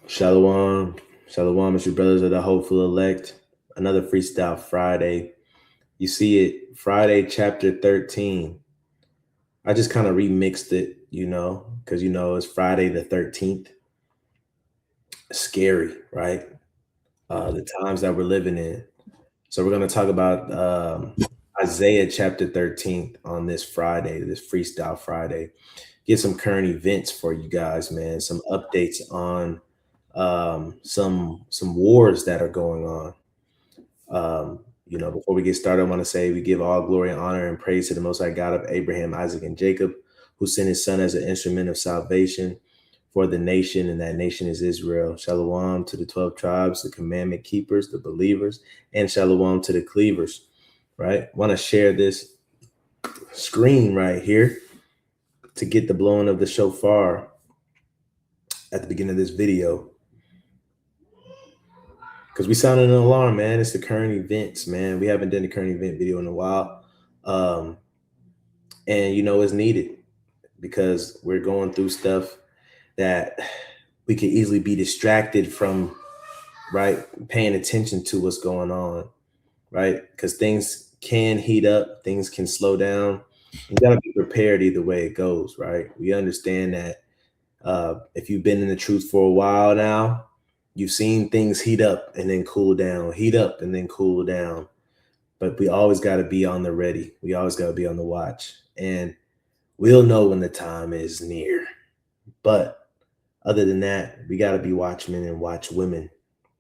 Shalom. Shalom, it's your brothers of the hopeful elect. Another Freestyle Friday. You see it, Friday, chapter 13. I just kind of remixed it, because, it's Friday the 13th. Scary, right? The times that we're living in. So we're going to talk about Isaiah chapter 13 on this Friday, this Freestyle Friday. Get some current events for you guys, man. Some updates on some wars that are going on. Before we get started, I want to say we give all glory and honor and praise to the Most High God of Abraham, Isaac, and Jacob, who sent his son as an instrument of salvation for the nation, and that nation is Israel. Shalom to the 12 tribes, the commandment keepers, the believers, and shalom to the cleavers, right? Want to share this screen right here to get the blowing of the shofar at the beginning of this video. Because we sounded an alarm, man. It's the current events, man. We haven't done the current event video in a while. And it's needed because we're going through stuff that we could easily be distracted from, right? Paying attention to what's going on, right? Because things can heat up, things can slow down. You got to be prepared either way it goes, right? We understand that if you've been in the truth for a while now, you've seen things heat up and then cool down, heat up and then cool down. But we always got to be on the ready. We always got to be on the watch. And we'll know when the time is near. But other than that, we got to be watchmen and watch women,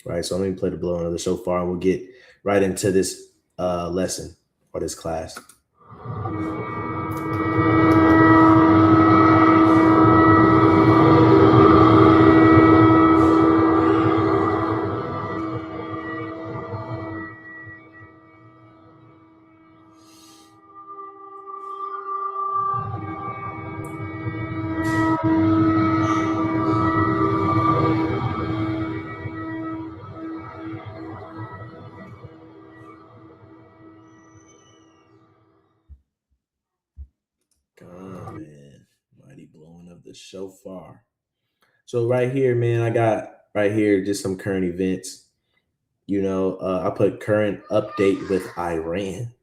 right? So let me play the blowing of the shofar and we'll get right into this lesson or this class. Come, man. Mighty blowing of the shofar. So right here, man, I got right here just some current events. I put current update with Iran.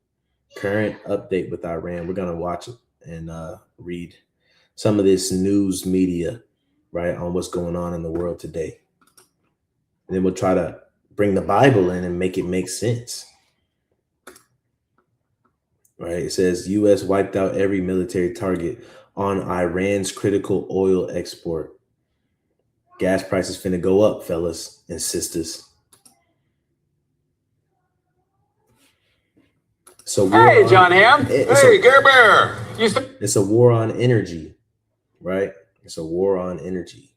Current update with Iran. We're gonna watch it and read some of this news media, right, on what's going on in the world today. And then we'll try to bring the Bible in and make it make sense. Right? It says U.S. wiped out every military target on Iran's critical oil export. Gas prices finna go up, fellas and sisters. So hey, John Ham. Hey, Gerber. It's a war on energy, right? It's a war on energy.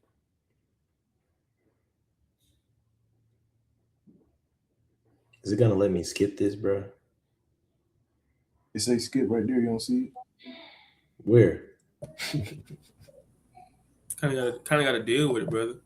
Is it gonna let me skip this, bro? It say skip right there. You don't see it? Where? kind of got to deal with it, brother.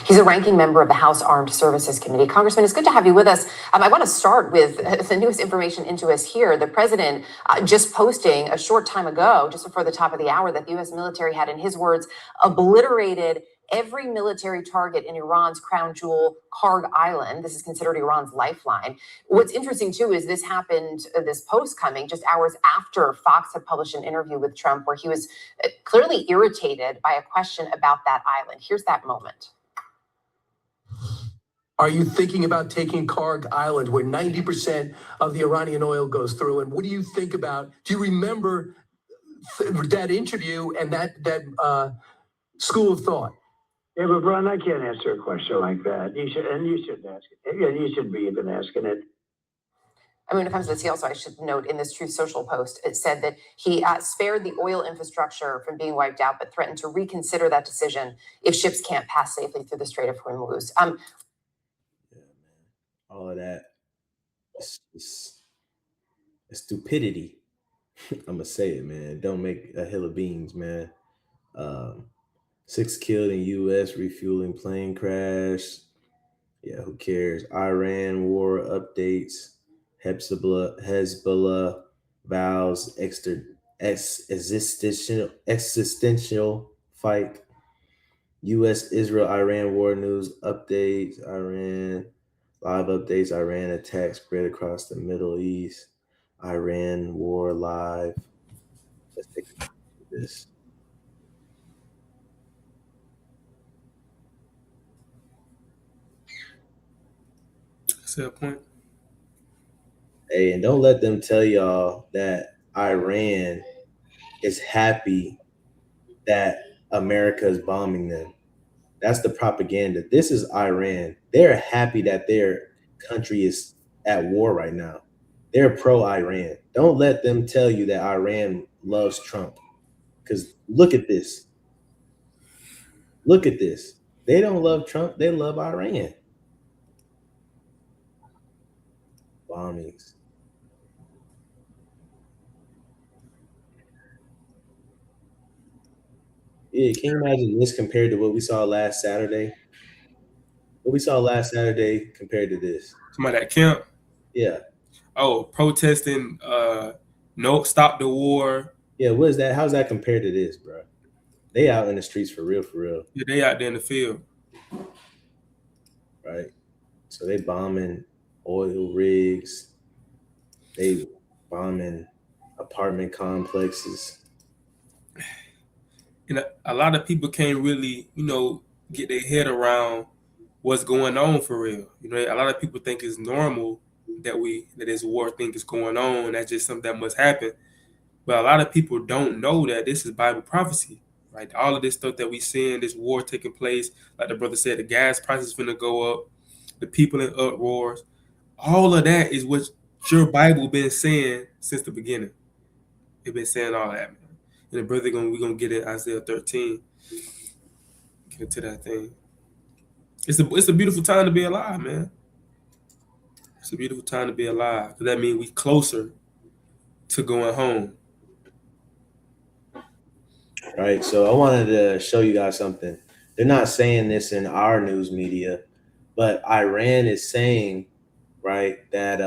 He's a ranking member of the House Armed Services Committee. Congressman, it's good to have you with us. I want to start with the newest information into us here. The president just posting a short time ago, just before the top of the hour, that the U.S. military had, in his words, obliterated every military target in Iran's crown jewel, Karg Island. This is considered Iran's lifeline. What's interesting, too, is this happened, this post coming just hours after Fox had published an interview with Trump where he was clearly irritated by a question about that island. Here's that moment. Are you thinking about taking Karg Island, where 90% of the Iranian oil goes through? And what do you think about, do you remember that interview and that school of thought? Yeah, but Brian, I can't answer a question like that. You shouldn't ask it. Yeah, you shouldn't be even asking it. I mean, when it comes to this, he also, I should note, in this Truth Social post, it said that he spared the oil infrastructure from being wiped out, but threatened to reconsider that decision if ships can't pass safely through the Strait of Hormuz. Yeah, man. All of that is stupidity. I'm gonna say it, man. Don't make a hill of beans, man. 6 killed in U.S. refueling plane crash. Yeah, who cares? Iran war updates. Hezbollah vows existential fight. U.S. Israel Iran war news updates. Iran live updates. Iran attack spread across the Middle East. Iran war live. Let's take a look at this. That's a point. Hey, and don't let them tell y'all that Iran is happy that America is bombing them. That's the propaganda. This is Iran. They're happy that their country is at war right now. They're pro-Iran. Don't let them tell you that Iran loves Trump. Because look at this. Look at this. They don't love Trump. They love Iran. Bombings. Yeah, can you imagine this compared to what we saw last Saturday? What we saw last Saturday compared to this? Somebody at camp. Yeah. Oh, protesting. No, stop the war. Yeah, what is that? How's that compared to this, bro? They out in the streets for real, for real. Yeah, they out there in the field. Right. So they bombing oil rigs. They bombing apartment complexes. And a lot of people can't really, get their head around what's going on for real. A lot of people think it's normal that this war thing is going on. That's just something that must happen. But a lot of people don't know that this is Bible prophecy, right? All of this stuff that we seeing, this war taking place, like the brother said, the gas prices finna go up, the people in uproars. All of that is what your Bible been saying since the beginning. It been saying all that, man. And the brother we're gonna get in Isaiah 13. Get into that thing. It's a beautiful time to be alive, man. It's a beautiful time to be alive. Because that means we closer to going home. Right. So I wanted to show you guys something. They're not saying this in our news media, but Iran is saying, right, that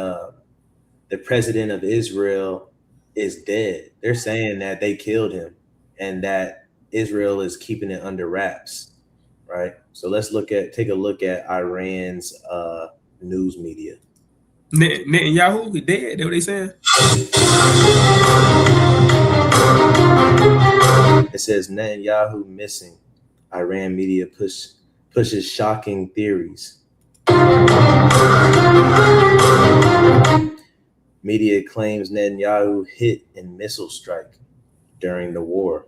the president of Israel is dead. They're saying that they killed him and that Israel is keeping it under wraps. Right. So let's take a look at Iran's news media. Netanyahu, he dead. That's what they saying. It says Netanyahu missing. Iran media pushes shocking theories. Media claims Netanyahu hit in missile strike during the war.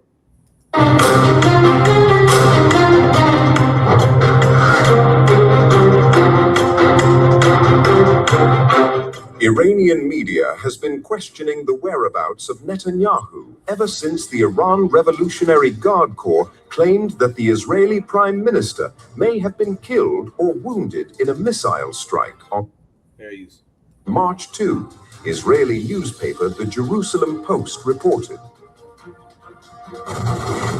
Iranian media has been questioning the whereabouts of Netanyahu ever since the Iran Revolutionary Guard Corps claimed that the Israeli Prime Minister may have been killed or wounded in a missile strike on March 2, Israeli newspaper The Jerusalem Post reported.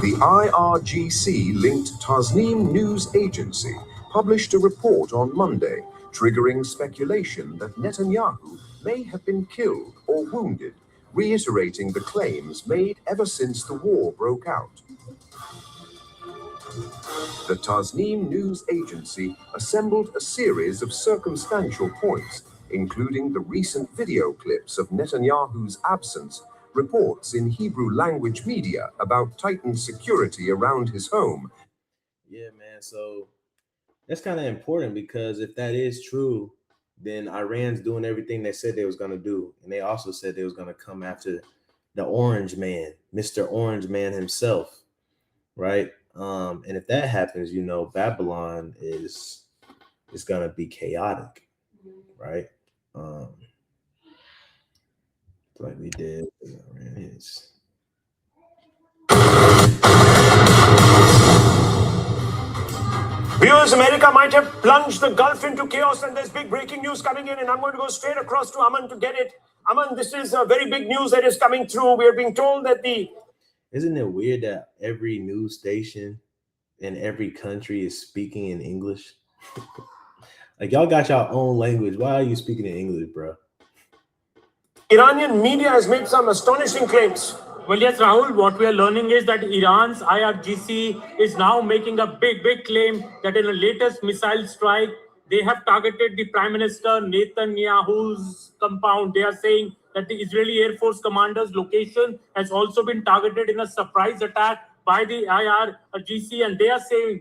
The IRGC-linked Tasnim news agency published a report on Monday triggering speculation that Netanyahu may have been killed or wounded, reiterating the claims made ever since the war broke out. The Tasnim news agency assembled a series of circumstantial points, including the recent video clips of Netanyahu's absence, reports in Hebrew language media about tightened security around his home. Yeah, man. So that's kind of important because if that is true, then Iran's doing everything they said they was going to do. And they also said they was going to come after the Orange Man, Mr. Orange Man himself, right? And if that happens, Babylon is going to be chaotic, right? Like we did. Iran is. Viewers, America might have plunged the Gulf into chaos, and there's big breaking news coming in, and I'm going to go straight across to Aman to get it. Aman, this is a very big news that is coming through. We are being told that Isn't it weird that every news station in every country is speaking in English? Like, y'all got your own language. Why are you speaking in English, bro? Iranian media has made some astonishing claims. Well, yes, Rahul, what we are learning is that Iran's IRGC is now making a big claim that in the latest missile strike, they have targeted the Prime Minister Netanyahu's compound. They are saying that the Israeli Air Force commander's location has also been targeted in a surprise attack by the IRGC, and they are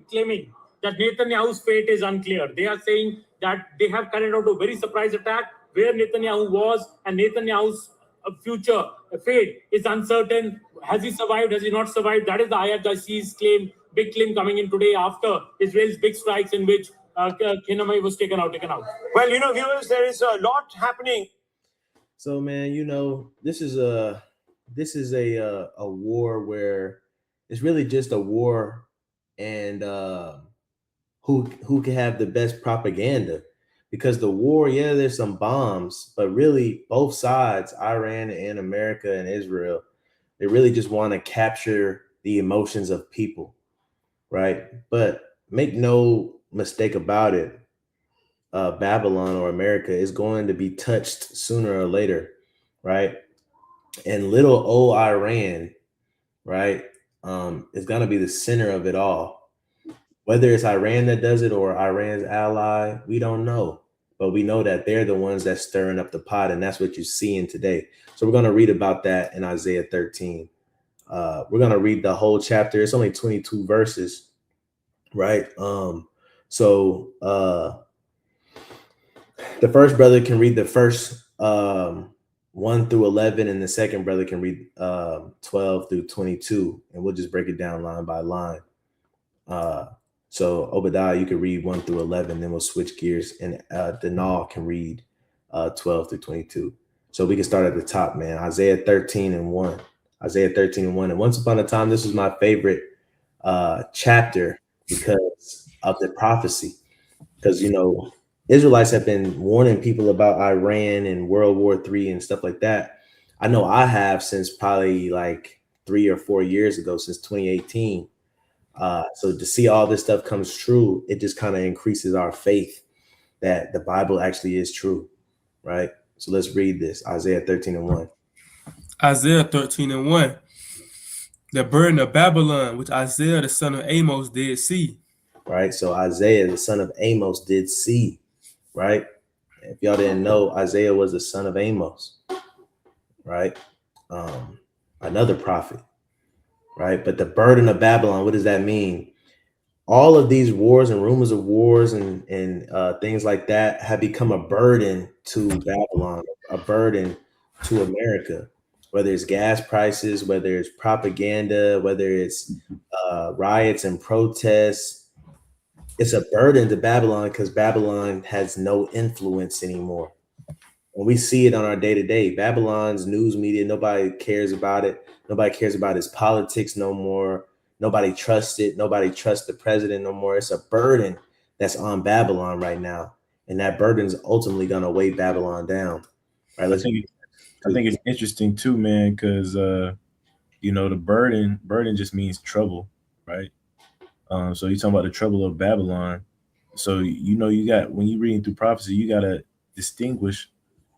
claiming that Netanyahu's fate is unclear. They are saying that they have carried out a very surprise attack where Netanyahu was, and Netanyahu's future fate is uncertain. Has he survived? Has he not survived? That is the IRGC's claim. Big claim coming in today after Israel's big strikes in which Khamenei was taken out. Well, viewers, there is a lot happening. So, man, this is a war where it's really just a war, and who can have the best propaganda. Because the war, yeah, there's some bombs, but really both sides, Iran and America and Israel, they really just want to capture the emotions of people, right? But make no mistake about it, Babylon or America is going to be touched sooner or later, right? And little old Iran, right, is going to be the center of it all. Whether it's Iran that does it or Iran's ally, we don't know. But we know that they're the ones that's stirring up the pot, and that's what you're seeing today. So we're going to read about that in Isaiah 13. We're going to read the whole chapter. It's only 22 verses, right? So the first brother can read the first 1 through 11, and the second brother can read 12 through 22, and we'll just break it down line by line. So Obadiah, you can read 1 through 11, then we'll switch gears, and Danal can read 12 through 22. So we can start at the top, man. Isaiah 13 and 1. Isaiah 13 and 1. And once upon a time, this was my favorite chapter because of the prophecy. Because, Israelites have been warning people about Iran and World War III and stuff like that. I know I have since probably like 3 or 4 years ago, since 2018. So to see all this stuff comes true, it just kind of increases our faith that the Bible actually is true, right? So let's read this, Isaiah 13 and 1. Isaiah 13 and 1. The burden of Babylon, which Isaiah the son of Amos did see. Right, so Isaiah the son of Amos did see, right? If y'all didn't know, Isaiah was the son of Amos, right? Another prophet. Right. But the burden of Babylon, what does that mean? All of these wars and rumors of wars and things like that have become a burden to Babylon, a burden to America, whether it's gas prices, whether it's propaganda, whether it's riots and protests. It's a burden to Babylon because Babylon has no influence anymore. And we see it on our day-to-day. Babylon's news media, nobody cares about it. Nobody cares about his politics no more. Nobody trusts it. Nobody trusts the president no more. It's a burden that's on Babylon right now. And that burden is ultimately going to weigh Babylon down. Right, I think it's interesting too, man, because the burden just means trouble, right? So you're talking about the trouble of Babylon. So you got, when you're reading through prophecy, you got to distinguish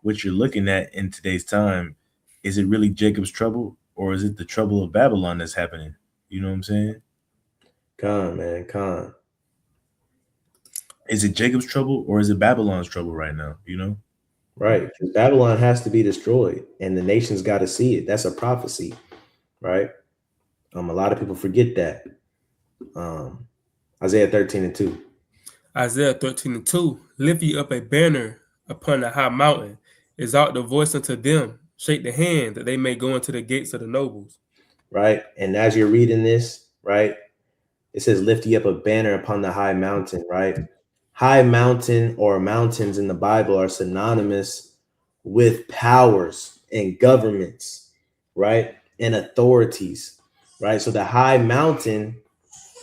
what you're looking at in today's time. Is it really Jacob's trouble, or is it the trouble of Babylon that's happening? You know what I'm saying? Con. Is it Jacob's trouble, or is it Babylon's trouble right now? Right. Because Babylon has to be destroyed, and the nations got to see it. That's a prophecy, right? A lot of people forget that. Isaiah 13 and 2. Isaiah 13 and 2. Lift ye up a banner upon the high mountain. Exalt the voice unto them. Shake the hand that they may go into the gates of the nobles. Right. And as you're reading this, right, it says, lift ye up a banner upon the high mountain, right? High mountain or mountains in the Bible are synonymous with powers and governments, right? And authorities, right? So the high mountain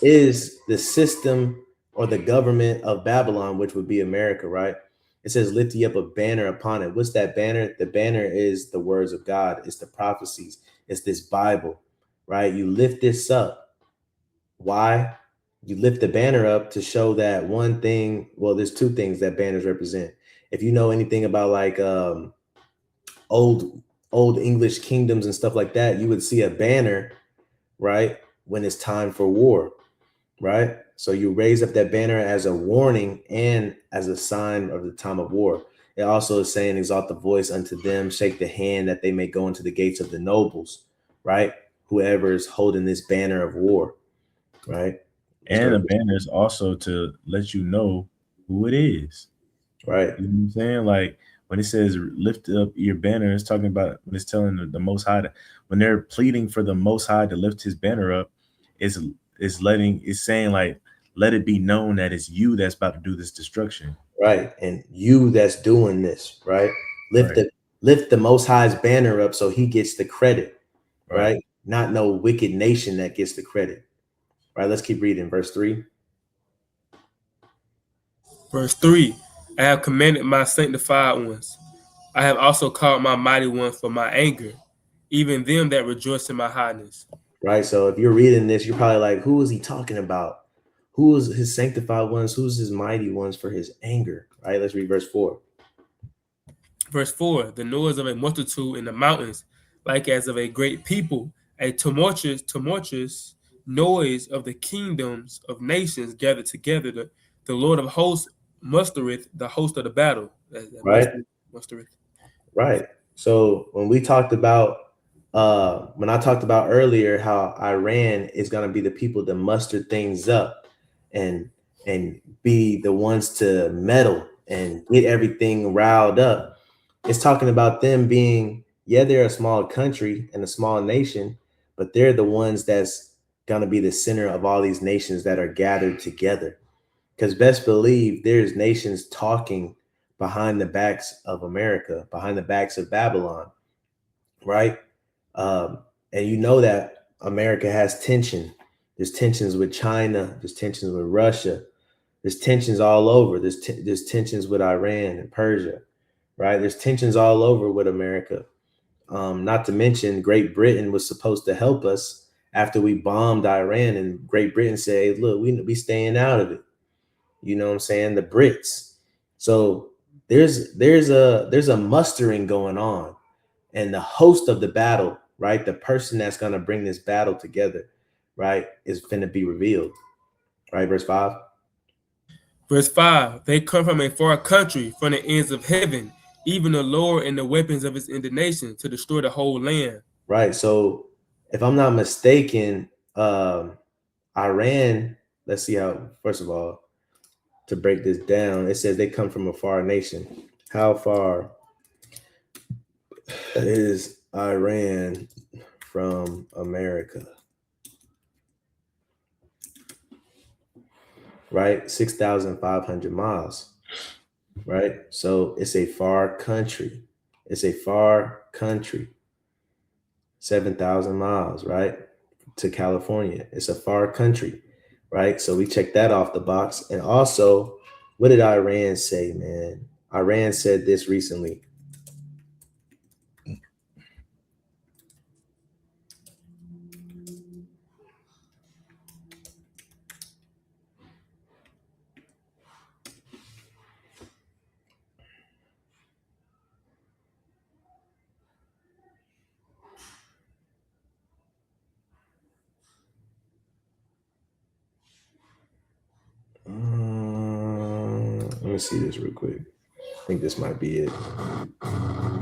is the system or the government of Babylon, which would be America, right? It says, lift ye up a banner upon it. What's that banner? The banner is the words of God. It's the prophecies. It's this Bible, right? You lift this up. Why? You lift the banner up to show that one thing. Well, there's two things that banners represent. If you know anything about like old English kingdoms and stuff like that, you would see a banner, right, when it's time for war, right? So you raise up that banner as a warning and as a sign of the time of war. It also is saying, exalt the voice unto them, shake the hand that they may go into the gates of the nobles, right? Whoever is holding this banner of war, right? And the banner is also to let you know who it is. Right. You know what I'm saying? Like when it says lift up your banner, it's talking about when it's telling the Most High when they're pleading for the Most High to lift his banner up, it's saying like, let it be known that it's you that's about to do this destruction. Right. And you that's doing this, right? Lift the Most High's banner up so he gets the credit, right? Not no wicked nation that gets the credit. Right. Let's keep reading verse 3. Verse 3, I have commanded my sanctified ones. I have also called my mighty ones for my anger, even them that rejoice in my highness. Right. So if you're reading this, you're probably like, who is he talking about? Who is his sanctified ones? Who's his mighty ones for his anger? Right. Let's read verse 4. Verse 4, the noise of a multitude in the mountains, like as of a great people, a tumultuous noise of the kingdoms of nations gathered together. The Lord of hosts mustereth the host of the battle. Right. Mustereth. Right. So when we talked about, when I talked about earlier how Iran is going to be the people that muster things up and be the ones to meddle and get everything riled up, it's talking about them being, they're a small country and a small nation, but they're the ones that's going to be the center of all these nations that are gathered together. Because best believe there's nations talking behind the backs of America, behind the backs of Babylon, right? And you know that America has tension. There's tensions with China. There's tensions with Russia. There's tensions all over. There's tensions with Iran and Persia, right? There's tensions all over with America. Not to mention Great Britain was supposed to help us after we bombed Iran, and Great Britain said, hey, look, we staying out of it. You know what I'm saying? The Brits. So there's a mustering going on, and the host of the battle, right? The person that's going to bring this battle together, right, is going to be revealed. Right. Verse 5. Verse 5, they come from a far country, from the ends of heaven, even the Lord and the weapons of his indignation to destroy the whole land. Right. So if I'm not mistaken, Iran, let's see how, first of all, to break this down, it says they come from a far nation. How far is Iran from America? Right? 6,500 miles. Right? So it's a far country. It's a far country. 7,000 miles, right? To California. It's a far country. Right. So we checked that off the box. And also, what did Iran say, man? Iran said this recently. Let me see this real quick. I think this might be it.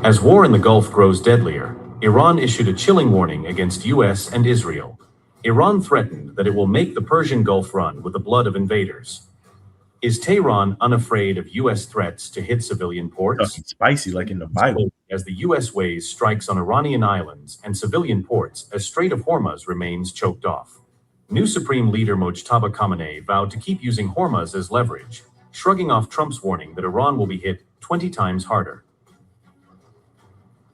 As war in the Gulf grows deadlier, Iran issued a chilling warning against U.S. and Israel. Iran threatened that it will make the Persian Gulf run with the blood of invaders. Is Tehran unafraid of U.S. threats to hit civilian ports? Spicy, like in the Bible. As the U.S. weighs strikes on Iranian islands and civilian ports as Strait of Hormuz remains choked off. New Supreme Leader Mojtaba Khamenei vowed to keep using Hormuz as leverage, shrugging off Trump's warning that Iran will be hit 20 times harder.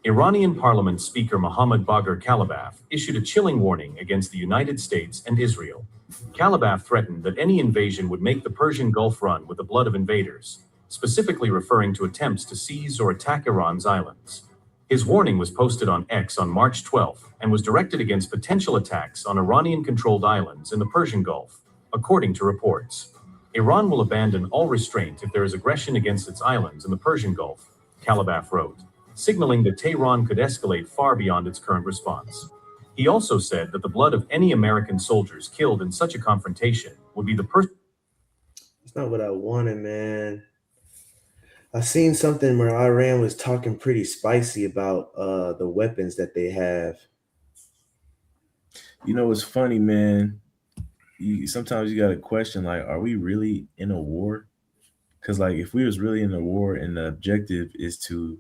Iranian Parliament Speaker Mohammad Bagher Kalibaf issued a chilling warning against the United States and Israel. Kalibaf threatened that any invasion would make the Persian Gulf run with the blood of invaders, specifically referring to attempts to seize or attack Iran's islands. His warning was posted on X on March 12th and was directed against potential attacks on Iranian-controlled islands in the Persian Gulf, according to reports. Iran will abandon all restraint if there is aggression against its islands in the Persian Gulf, Kalibaf wrote, signaling that Tehran could escalate far beyond its current response. He also said that the blood of any American soldiers killed in such a confrontation would be the It's not what I wanted, man. I seen something where Iran was talking pretty spicy about the weapons that they have. You know, it's funny, man. Sometimes you got to question, like, are we really in a war? Because, like, if we was really in a war and the objective is to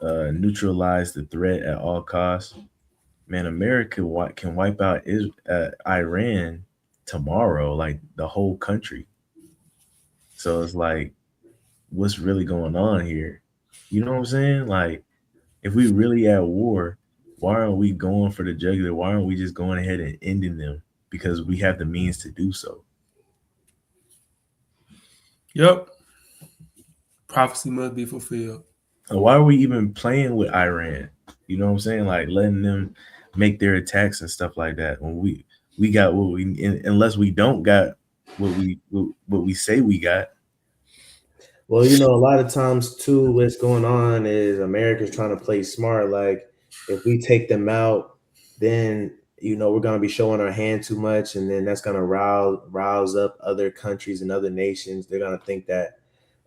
neutralize the threat at all costs, man, America can wipe out Iran tomorrow, like the whole country. So it's like, what's really going on here? You know what I'm saying? Like, if we really at war, why aren't we going for the jugular? Why aren't we just going ahead and ending them? Because we have the means to do so. Yep. Prophecy must be fulfilled. And why are we even playing with Iran? You know what I'm saying? Like, letting them make their attacks and stuff like that. When we got what we, unless we don't got what we say we got. Well, you know, a lot of times too, what's going on is America's trying to play smart. Like, if we take them out, then, you know, we're going to be showing our hand too much. And then that's going to rouse up other countries and other nations. They're going to think that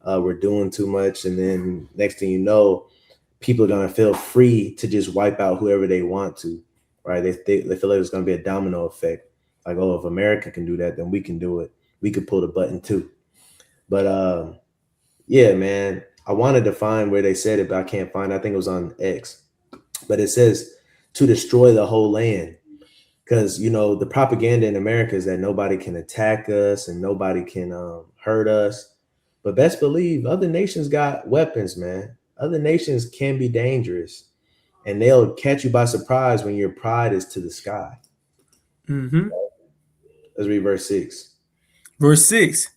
we're doing too much. And then next thing you know, people are going to feel free to just wipe out whoever they want to, right? They feel like it's going to be a domino effect. Like, oh, if America can do that, then we can do it. We could pull the button too. But yeah, man, I wanted to find where they said it, but I can't find it. I think it was on X. But it says to destroy the whole land. Because, you know, the propaganda in America is that nobody can attack us and nobody can hurt us. But best believe other nations got weapons, man. Other nations can be dangerous. And they'll catch you by surprise when your pride is to the sky. Mm-hmm. Let's read verse 6. Verse 6.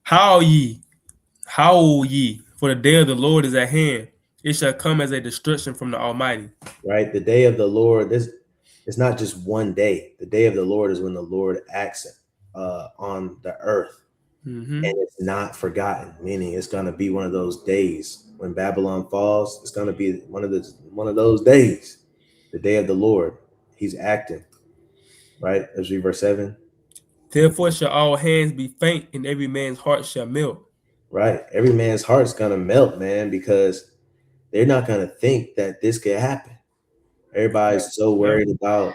Howl ye, for the day of the Lord is at hand. It shall come as a destruction from the Almighty. Right? The day of the Lord, it's not just one day. The day of the Lord is when the Lord acts on the earth. Mm-hmm. And it's not forgotten, meaning it's going to be one of those days. When Babylon falls, it's going to be one of those days, the day of the Lord. He's acting. Right? Let's read verse 7. Therefore shall all hands be faint, and every man's heart shall melt. Right. Every man's heart's going to melt, man, because they're not going to think that this could happen. Everybody's so worried about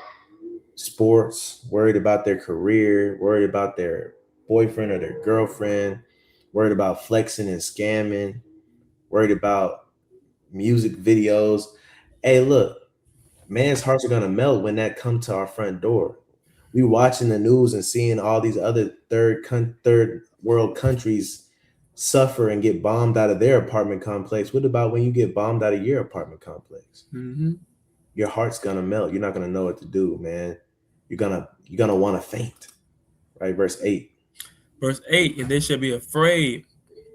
sports, worried about their career, worried about their boyfriend or their girlfriend, worried about flexing and scamming, worried about music videos. Hey, look, man's hearts are going to melt when that comes to our front door. We watching the news and seeing all these other third world countries suffer and get bombed out of their apartment complex. What about when you get bombed out of your apartment complex? Mm-hmm. Your heart's gonna melt. You're not gonna know what to do, man. You're gonna want to faint. Right, verse 8. Verse 8, and they shall be afraid,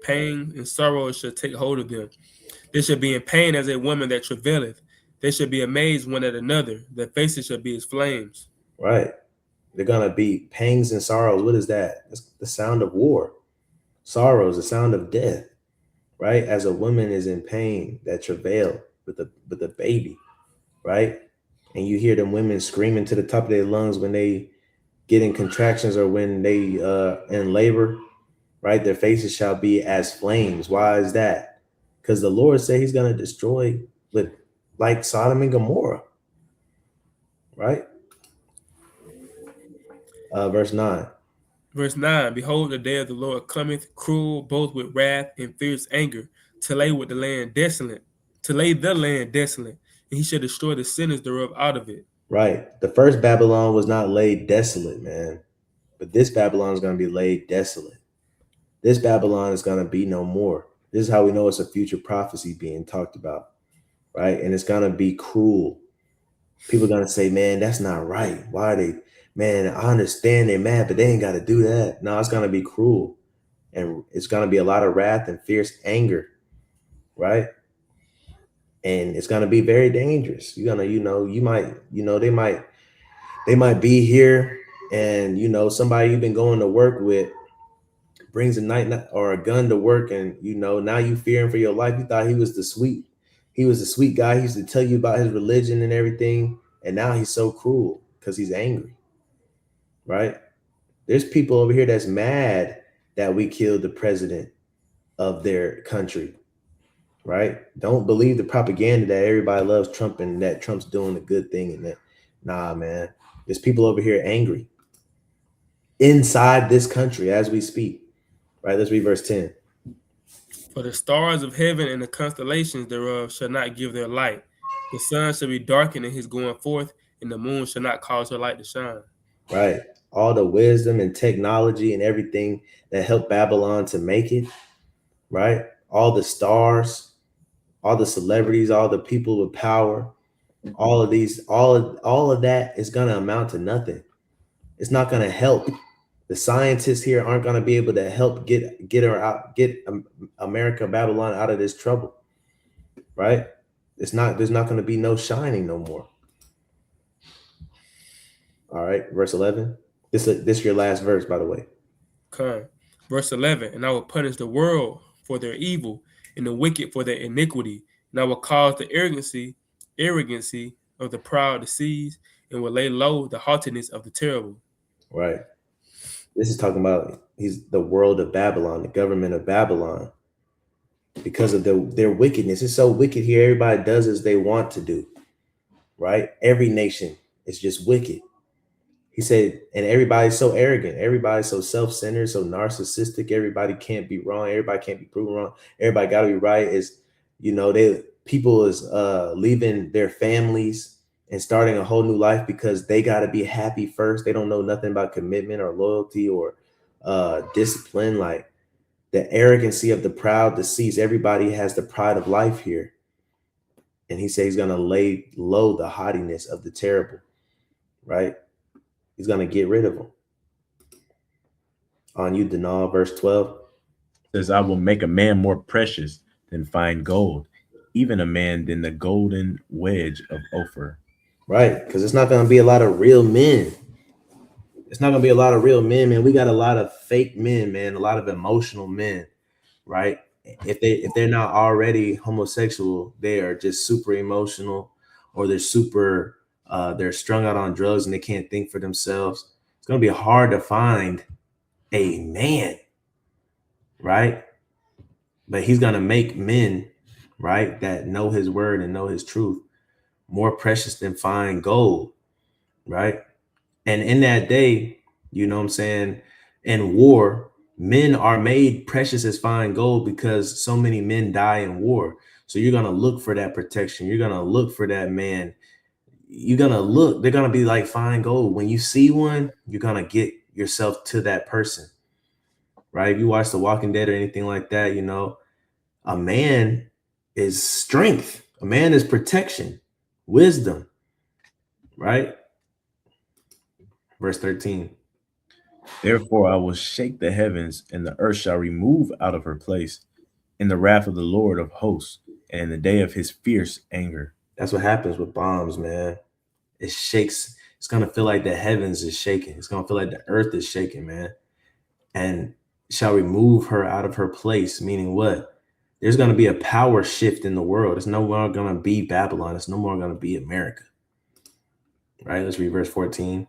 pain and sorrow shall take hold of them. They shall be in pain as a woman that travaileth. They shall be amazed one at another. Their faces shall be as flames. Right. They're gonna be pangs and sorrows. What is that? It's the sound of war. Sorrow is the sound of death. Right? As a woman is in pain, that travail with a baby, right? And you hear them women screaming to the top of their lungs when they get in contractions or when they in labor, right? Their faces shall be as flames. Why is that? Because the Lord said he's going to destroy like Sodom and Gomorrah, right? Verse 9. Verse 9, behold, the day of the Lord cometh, cruel, both with wrath and fierce anger, to lay the land desolate, and he shall destroy the sinners thereof out of it. Right. The first Babylon was not laid desolate, man. But this Babylon is going to be laid desolate. This Babylon is going to be no more. This is how we know it's a future prophecy being talked about, right? And it's going to be cruel. People are going to say, man, that's not right. Why are they, man, I understand they're mad, but they ain't got to do that. No, it's going to be cruel. And it's going to be a lot of wrath and fierce anger, right? And it's going to be very dangerous. You're going to, they might be here and, somebody you've been going to work with brings a knife or a gun to work, and now you fear him for your life. You thought he was the sweet guy. He used to tell you about his religion and everything, and now he's so cruel because he's angry, right? There's people over here that's mad that we killed the president of their country, right? Don't believe the propaganda that everybody loves Trump and that Trump's doing a good thing. And that, nah, man, there's people over here angry inside this country as we speak, right? Let's read verse 10. For the stars of heaven and the constellations thereof shall not give their light. The sun shall be darkened in his going forth, and the moon shall not cause her light to shine. Right. All the wisdom and technology and everything that helped Babylon to make it, right? All the stars, all the celebrities, all the people with power, all of that is going to amount to nothing. It's not going to help. The scientists here aren't going to be able to help get America, Babylon out of this trouble, right? There's not going to be no shining no more. All right, verse 11. This is your last verse, by the way. Come. Verse 11, and I will punish the world for their evil and the wicked for their iniquity, and I will cause the arrogancy of the proud to cease, and will lay low the haughtiness of the terrible. Right. This is talking about the world of Babylon, the government of Babylon, because of their wickedness. It's so wicked here. Everybody does as they want to do, right? Every nation is just wicked. He said, and everybody's so arrogant. Everybody's so self-centered, so narcissistic. Everybody can't be wrong. Everybody can't be proven wrong. Everybody got to be right. People is leaving their families and starting a whole new life because they got to be happy first. They don't know nothing about commitment or loyalty or discipline. Like the arrogancy of the proud deceives. Everybody has the pride of life here. And he says he's going to lay low the haughtiness of the terrible, right? He's going to get rid of them. On you, Denal, verse 12. Says, I will make a man more precious than fine gold, even a man than the golden wedge of Ophir. Right, because it's not going to be a lot of real men. It's not going to be a lot of real men, man. We got a lot of fake men, man, a lot of emotional men, right? If they're not already homosexual, they are just super emotional, or they're strung out on drugs and they can't think for themselves. It's going to be hard to find a man, right? But he's going to make men, right, that know his word and know his truth more precious than fine gold, right? And in that day, you know what I'm saying, in war, men are made precious as fine gold because so many men die in war. So you're going to look for that protection. You're going to look for that man. You're going to look, they're going to be like fine gold. When you see one, you're going to get yourself to that person, right? If you watch The Walking Dead or anything like that, a man is strength. A man is protection, wisdom, right? Verse 13. Therefore, I will shake the heavens, and the earth shall remove out of her place in the wrath of the Lord of hosts, and in the day of his fierce anger. That's what happens with bombs, man. It shakes. It's going to feel like the heavens is shaking. It's going to feel like the earth is shaking, man. And shall remove her out of her place, meaning what? There's going to be a power shift in the world. It's no more going to be Babylon. It's no more going to be America. Right? Let's read verse 14.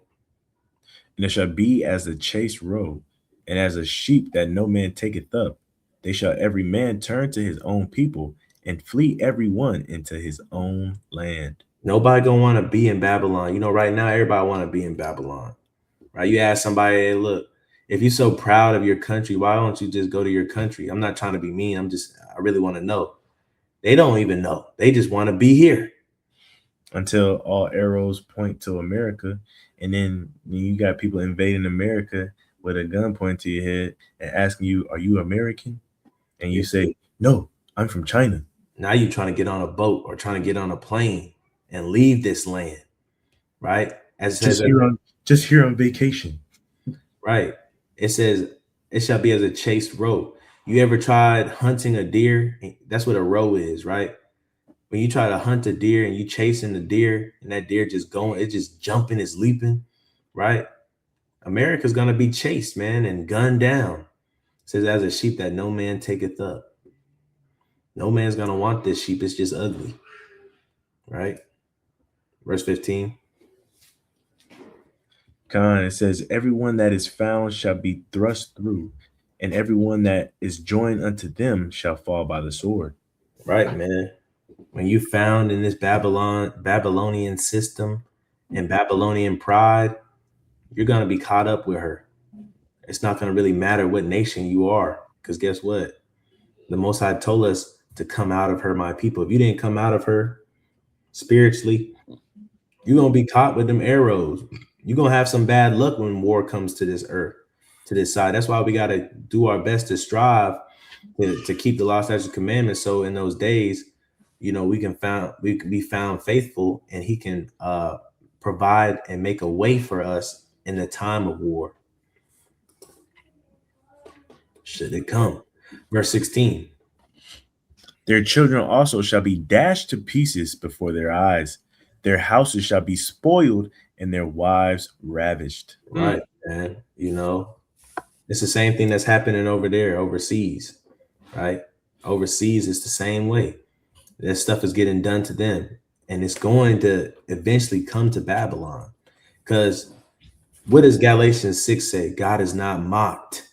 And it shall be as a chased roe, and as a sheep that no man taketh up. They shall every man turn to his own people, and flee every one into his own land. Nobody gonna want to be in Babylon. Right now, everybody want to be in Babylon, right? You ask somebody, hey, look, if you're so proud of your country, why don't you just go to your country? I'm not trying to be mean. I really want to know. They don't even know. They just want to be here. Until all arrows point to America. And then you got people invading America with a gun pointed to your head and asking you, are you American? And you say, no, I'm from China. Now you're trying to get on a boat or trying to get on a plane and leave this land, right? As it says, just here on vacation. Right. It says, it shall be as a chased roe. You ever tried hunting a deer? That's what a roe is, right? When you try to hunt a deer and you chasing the deer and that deer just going, it's just jumping, it's leaping, right? America's going to be chased, man, and gunned down. It says, as a sheep that no man taketh up. No man's gonna want this sheep. It's just ugly. Right? Verse 15. It says, everyone that is found shall be thrust through, and everyone that is joined unto them shall fall by the sword. Right, man. When you found in this Babylonian system and Babylonian pride, you're going to be caught up with her. It's not going to really matter what nation you are, because guess what? The Most High told us to come out of her, my people. If you didn't come out of her spiritually, you're going to be caught with them arrows. You're going to have some bad luck when war comes to this earth, to this side. That's why we got to do our best to strive to keep the law, statutes, and commandments. So in those days, you know, we can be found faithful, and he can provide and make a way for us in the time of war. Should it come? Verse 16. Their children also shall be dashed to pieces before their eyes. Their houses shall be spoiled, and their wives ravished. Right, man. You know, it's the same thing that's happening over there, overseas, right? Overseas, it's the same way. That stuff is getting done to them, and it's going to eventually come to Babylon. Because what does Galatians 6 say? God is not mocked.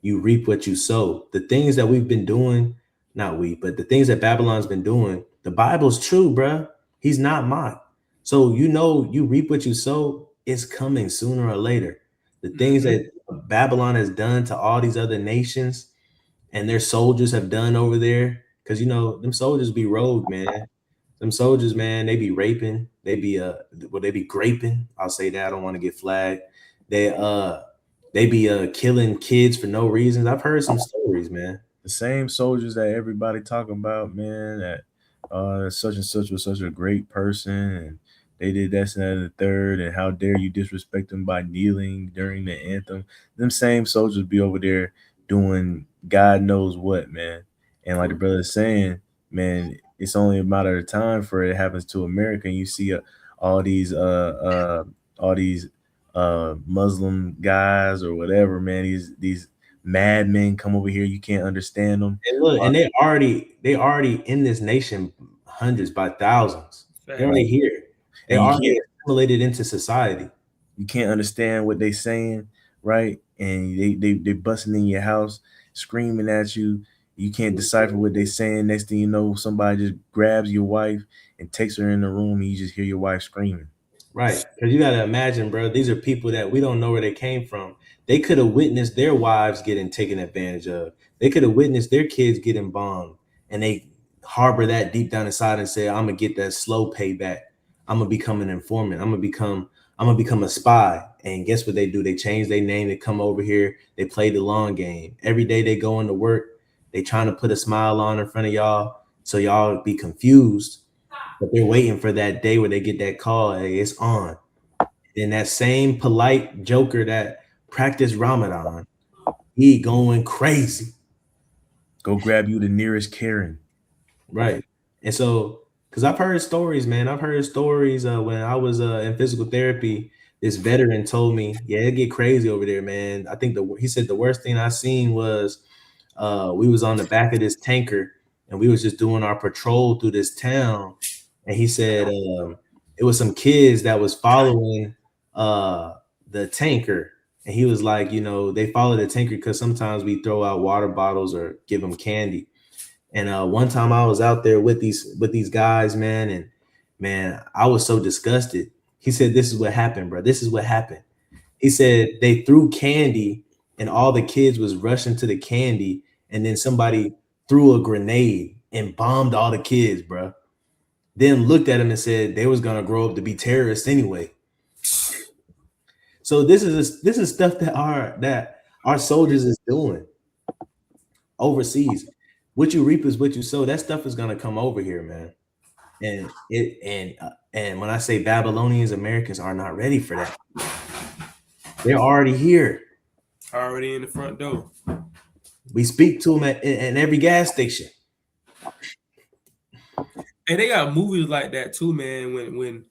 You reap what you sow. The things that we've been doing, not we, but the things that Babylon's been doing, the Bible's true, bruh. He's not mocked. So, you know, you reap what you sow. It's coming sooner or later. The things that Babylon has done to all these other nations and their soldiers have done over there, because, you know, them soldiers be rogue, man. Them soldiers, man, they be raping. They be graping. I'll say that. I don't want to get flagged. They be killing kids for no reasons. I've heard some stories, man. The same soldiers that everybody talking about, man, that such and such was such a great person, and they did this and that and the third, and how dare you disrespect them by kneeling during the anthem. Them same soldiers be over there doing God knows what, man. And like the brother is saying, man, it's only a matter of time for it happens to America, and you see all these Muslim guys or whatever, man, these madmen come over here. You can't understand them. And look, and they already in this nation, hundreds by thousands. They're already here. They already assimilated into society. You can't understand what they saying, right? And they busting in your house, screaming at you. You can't decipher what they saying. Next thing you know, somebody just grabs your wife and takes her in the room, and you just hear your wife screaming. Right. Because you got to imagine, bro, these are people that we don't know where they came from. They could have witnessed their wives getting taken advantage of. They could have witnessed their kids getting bombed, and they harbor that deep down inside and say, I'm going to get that slow payback. I'm going to become an informant. I'm going to become a spy. And guess what they do? They change their name. They come over here. They play the long game. Every day they go into work. They trying to put a smile on in front of y'all so y'all be confused. But they're waiting for that day where they get that call. Hey, it's on. And that same polite joker that practiced Ramadan, he going crazy. Go grab you the nearest Karen. Right. And so, because I've heard stories, man. I've heard stories when I was in physical therapy. This veteran told me, yeah, it get crazy over there, man. I think he said the worst thing I seen was we was on the back of this tanker, and we was just doing our patrol through this town. And he said it was some kids that was following the tanker. And he was like, you know, they follow the tanker because sometimes we throw out water bottles or give them candy. And one time I was out there with these guys, man, and man, I was so disgusted. He said, this is what happened, bro. This is what happened. He said they threw candy and all the kids was rushing to the candy, and then somebody threw a grenade and bombed all the kids, bro. Then looked at him and said they was gonna grow up to be terrorists anyway. So this is stuff that our soldiers is doing overseas. What you reap is what you sow. That stuff is gonna come over here, man. And when I say Babylonians, Americans are not ready for that. They're already here. Already in the front door. We speak to them at every gas station. And they got movies like that too, man. When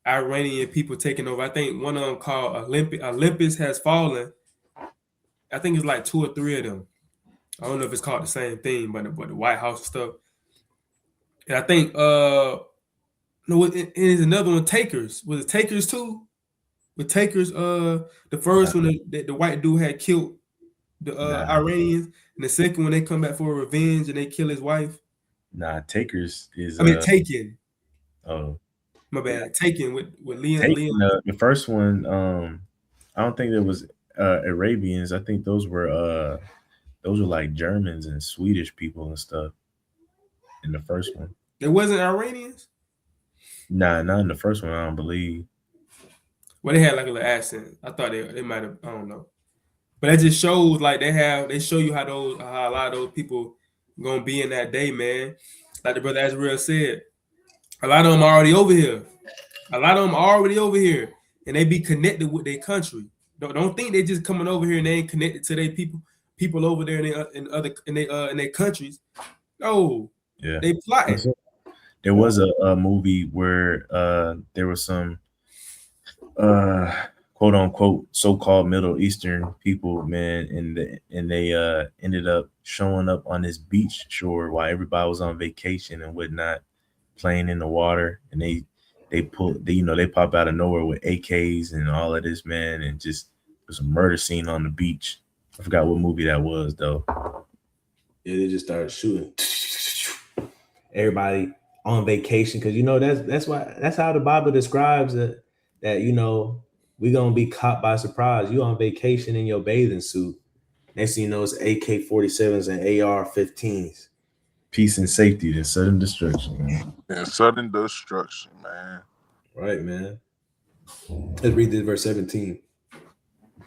Iranian people taking over, I think one of them called Olympus Has Fallen. I think it's like 2 or 3 of them. I don't know if it's called the same thing, but the White House stuff. And I think no, it is another one. Takers, was it Takers too? With Takers, the first one that the white dude had killed the Iranians, and the second one they come back for revenge and they kill his wife. Nah, Takers is. Taken. Oh, my bad. Taken with Liam. Taken, the first one. I don't think there was Arabians. I think those were like Germans and Swedish people and stuff. In the first one, there wasn't Iranians. Nah, not in the first one. I don't believe. Well, they had like a little accent. I thought they might have. I don't know, but that just shows like they show you how a lot of those people gonna be in that day, man. Like the brother Azrael said, a lot of them are already over here. And they be connected with their country. Don't think they just coming over here and they ain't connected to their people over there in their countries. No, yeah, they plotting. There was a movie where there was some quote unquote so-called Middle Eastern people, man, and they ended up showing up on this beach shore while everybody was on vacation and whatnot, playing in the water, and they pop out of nowhere with AKs and all of this, man, and just there's a murder scene on the beach. I forgot what movie that was though. Yeah, they just started shooting. Everybody on vacation, because that's how the Bible describes it. That we're gonna be caught by surprise. You on vacation in your bathing suit. Next thing you know, it's AK-47s and AR-15s. Peace and safety to sudden destruction, man. And sudden destruction, man. Right, man. Let's read this verse 17.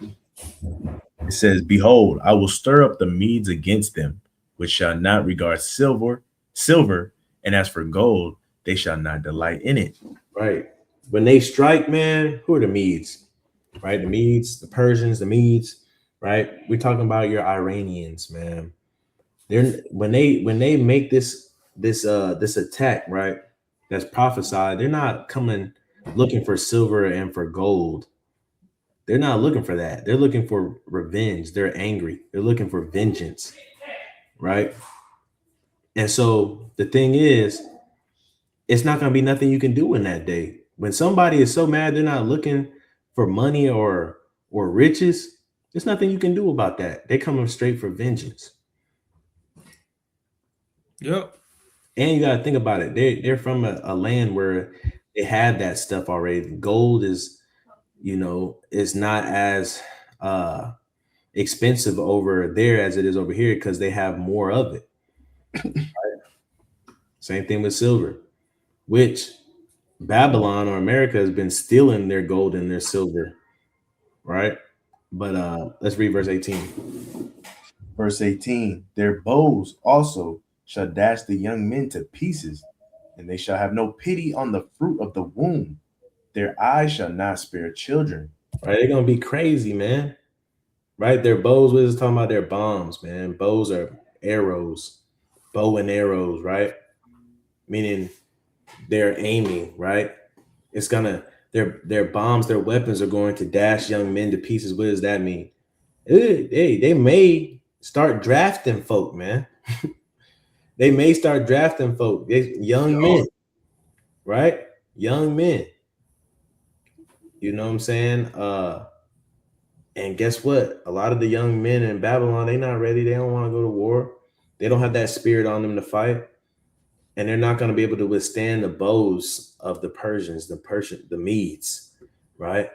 It says, "Behold, I will stir up the Medes against them, which shall not regard silver, and as for gold, they shall not delight in it." Right. When they strike, man, who are the Medes? Right? The Medes, the Persians, the Medes, right? We're talking about your Iranians, man. When they make this attack, right? That's prophesied, they're not coming looking for silver and for gold. They're not looking for that. They're looking for revenge. They're angry. They're looking for vengeance, right? And so the thing is, it's not going to be nothing you can do in that day. When somebody is so mad, they're not looking for money or riches. There's nothing you can do about that. They're coming straight for vengeance. Yep. And you got to think about it. They're from a land where they had that stuff already. Gold is, is not as expensive over there as it is over here because they have more of it. Right? Same thing with silver, which Babylon or America has been stealing their gold and their silver, right? But let's read verse 18. Verse 18, "Their bows also shall dash the young men to pieces, and they shall have no pity on the fruit of the womb. Their eyes shall not spare children." Right? They're gonna be crazy, man. Right? Their bows, we're just talking about their bombs, man. Bows are arrows, bow and arrows, right? Meaning they're aiming, right? It's gonna their bombs, their weapons are going to dash young men to pieces. What does that mean? They may start drafting folk, man. They may start drafting folk, young men, right? Young men. You know what I'm saying? And guess what? A lot of the young men in Babylon, they're not ready. They don't want to go to war. They don't have that spirit on them to fight. And they're not going to be able to withstand the bows of the Persians, the Medes, right?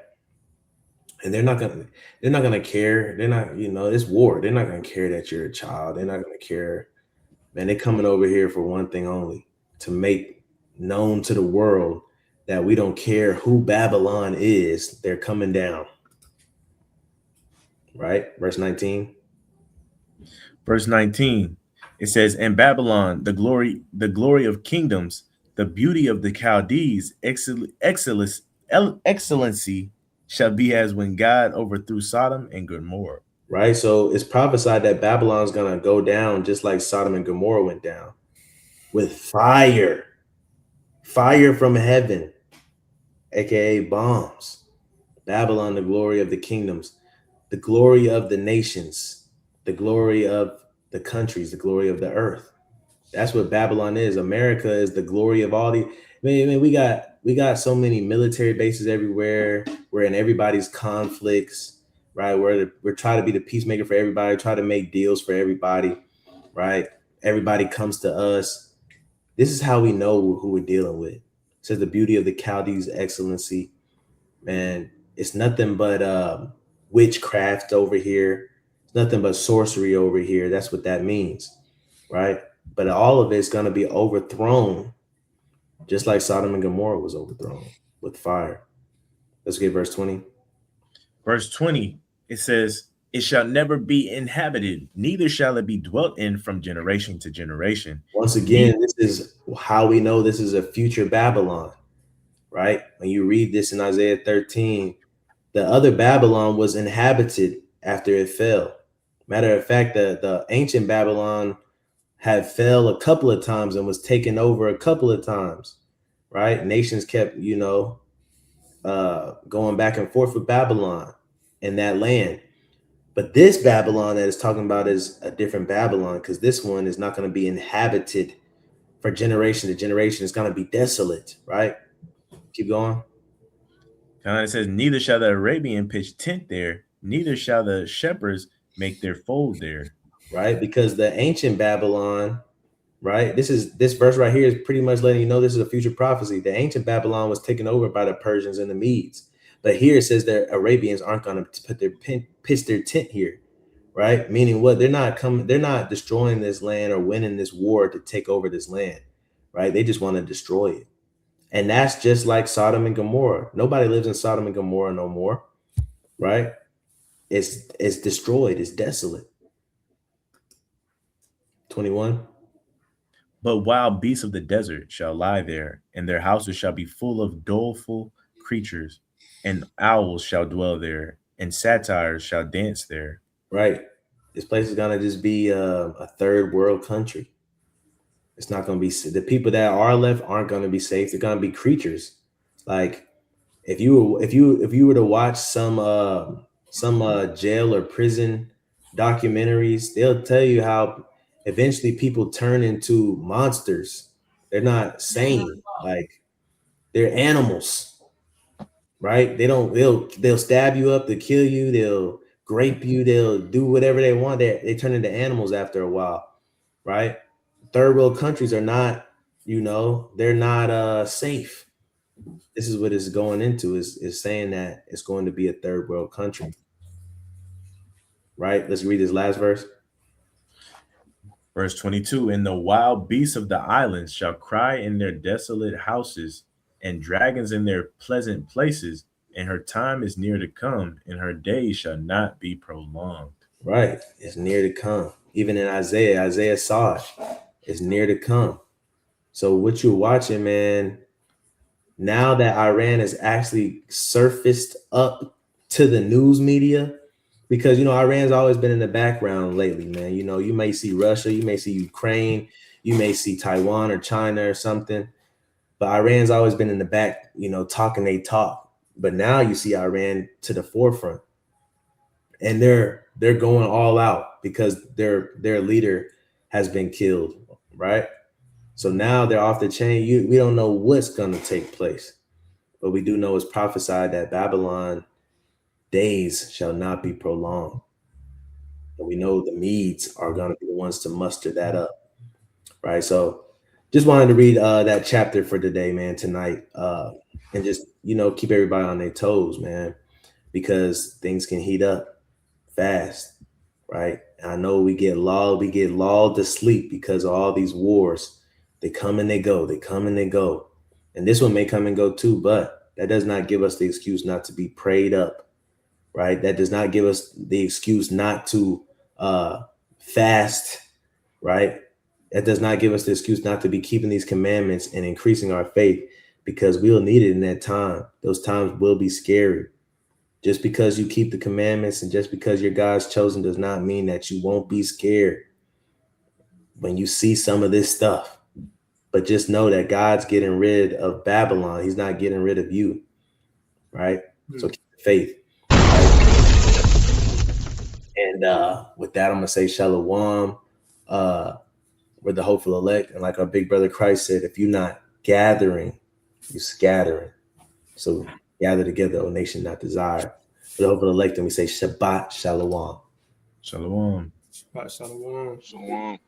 And they're not going to care. They're not, it's war. They're not going to care that you're a child. They're not going to care. Man, they're coming over here for one thing only, to make known to the world that we don't care who Babylon is. They're coming down. Right? Verse 19. Verse 19. It says, "And Babylon, the glory of kingdoms, the beauty of the Chaldees, excellency shall be as when God overthrew Sodom and Gomorrah." Right? So it's prophesied that Babylon's going to go down just like Sodom and Gomorrah went down, with fire from heaven, aka bombs. Babylon, the glory of the kingdoms, the glory of the nations, the glory of the countries, the glory of the earth. That's what Babylon is. America is the glory of all the. We got so many military bases everywhere. We're in everybody's conflicts, right? We're trying to be the peacemaker for everybody. Try to make deals for everybody, right? Everybody comes to us. This is how we know who we're dealing with. It says the beauty of the Chaldees' excellency, man. It's nothing but witchcraft over here. It's nothing but sorcery over here. That's what that means, right? But all of it's going to be overthrown, just like Sodom and Gomorrah was overthrown with fire. Let's get verse 20. Verse 20, it says, it shall never be inhabited, neither shall it be dwelt in from generation to generation. Once again, this is how we know this is a future Babylon, right? When you read this in Isaiah 13, the other Babylon was inhabited after it fell. Matter of fact, the ancient Babylon had fell a couple of times and was taken over a couple of times, right? Nations kept, going back and forth with Babylon in that land. But this Babylon that it's talking about is a different Babylon, because this one is not going to be inhabited for generation to generation. It's going to be desolate, right? Keep going. It says, neither shall the Arabian pitch tent there, neither shall the shepherds make their fold there. Right, because the ancient Babylon, right? This verse right here is pretty much letting you know this is a future prophecy. The ancient Babylon was taken over by the Persians and the Medes, but here it says the Arabians aren't going to pitch their tent here, right? Meaning what? They're not destroying this land or winning this war to take over this land, right? They just want to destroy it, and that's just like Sodom and Gomorrah. Nobody lives in Sodom and Gomorrah no more, right? It's destroyed. It's desolate. 21. But wild beasts of the desert shall lie there, and their houses shall be full of doleful creatures, and owls shall dwell there, and satyrs shall dance there. Right. This place is going to just be a third world country. It's not going to be, the people that are left aren't going to be safe. They're going to be creatures. Like if you were to watch some jail or prison documentaries, they'll tell you how eventually people turn into monsters. They're not sane. Like they're animals, right? They'll stab you up, they'll kill you, they'll grape you, they'll do whatever they want. They turn into animals after a while, right? Third world countries are not, they're not safe. This is what it's going into, is saying that it's going to be a third world country. Right? Let's read this last verse. Verse 22, and the wild beasts of the islands shall cry in their desolate houses, and dragons in their pleasant places, and her time is near to come, and her days shall not be prolonged. Right. It's near to come. Even in Isaiah saw it. It's near to come. So what you're watching, man, now that Iran has actually surfaced up to the news media, because, Iran's always been in the background lately, man. You may see Russia, you may see Ukraine, you may see Taiwan or China or something, but Iran's always been in the back, talking they talk. But now you see Iran to the forefront, and they're going all out because their leader has been killed, right? So now they're off the chain. We don't know what's going to take place, but we do know it's prophesied that Babylon days shall not be prolonged. And we know the Medes are going to be the ones to muster that up, right? So just wanted to read that chapter for today, man, tonight, and just, keep everybody on their toes, man, because things can heat up fast, right? And I know we get lulled to sleep because of all these wars. They come and they go, And this one may come and go too, but that does not give us the excuse not to be prayed up, right? That does not give us the excuse not to fast, right? That does not give us the excuse not to be keeping these commandments and increasing our faith, because we'll need it in that time. Those times will be scary. Just because you keep the commandments and just because you're God's chosen does not mean that you won't be scared when you see some of this stuff. But just know that God's getting rid of Babylon. He's not getting rid of you, right? So keep the faith. Right? And with that, I'm going to say shalom. we're the hopeful elect. And like our big brother Christ said, if you're not gathering, you're scattering. So gather together, O nation not desire. For the hopeful elect, and we say Shabbat Shalom. Shalom. Shabbat Shalom. Shalom.